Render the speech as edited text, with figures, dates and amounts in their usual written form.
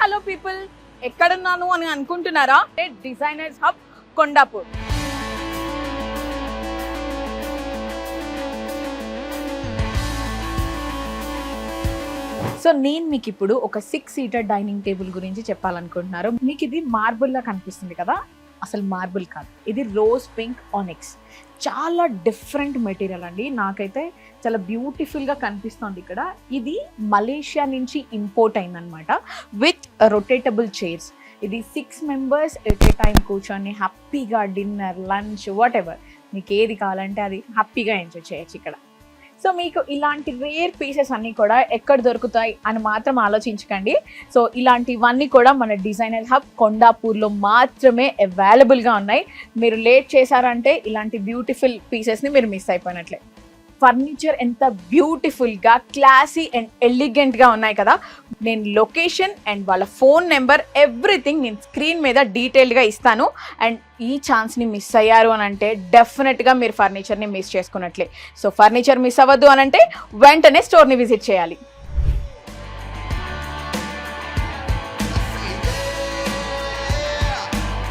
Hello people, ఎక్కడున్నాను అని అనుకుంటున్నారా? Designers hub Kondapur. సో నేను మీకు ఇప్పుడు ఒక 6 సీటర్ డైనింగ్ టేబుల్ గురించి చెప్పాలనుకుంటున్నారు. మీకు ఇది మార్బుల్ లా కనిపిస్తుంది కదా, అసలు మార్బుల్ కాదు, ఇది రోజ్ పింక్ ఆనిక్స్. చాలా డిఫరెంట్ మెటీరియల్ అండి, నాకైతే చాలా బ్యూటిఫుల్గా కనిపిస్తుంది. ఇక్కడ ఇది మలేషియా నుంచి ఇంపోర్ట్ అయిందనమాట, విత్ రొటేటబుల్ చైర్స్. ఇది 6 మెంబర్స్ ఎట్ ఏ టైం కూర్చొని హ్యాపీగా డిన్నర్, లంచ్, వాట్ ఎవర్ మీకు ఏది కావాలంటే అది హ్యాపీగా ఎంజాయ్ చేయొచ్చు ఇక్కడ. సో మీకు ఇలాంటి రేర్ పీసెస్ అన్నీ కూడా ఎక్కడ దొరుకుతాయి అని మాత్రం ఆలోచించకండి. సో ఇలాంటివన్నీ కూడా మన డిజైనర్ హబ్ కొండాపూర్లో మాత్రమే అవైలబుల్గా ఉన్నాయి. మీరు లేట్ చేశారంటే ఇలాంటి బ్యూటిఫుల్ పీసెస్ని మీరు మిస్ అయిపోయినట్లే. ఫర్నిచర్ ఎంత బ్యూటిఫుల్గా, క్లాసీ అండ్ ఎలిగెంట్గా ఉన్నాయి కదా. నేను లొకేషన్ అండ్ వాళ్ళ ఫోన్ నెంబర్ ఎవ్రీథింగ్ నేను స్క్రీన్ మీద డీటెయిల్డ్గా ఇస్తాను. అండ్ ఈ ఛాన్స్ని మిస్ అయ్యారు అని అంటే డెఫినెట్గా మీరు ఫర్నిచర్ని మిస్ చేసుకున్నట్లే. సో ఫర్నిచర్ మిస్ అవ్వద్దు అని అంటే వెంటనే స్టోర్ని విజిట్ చేయాలి.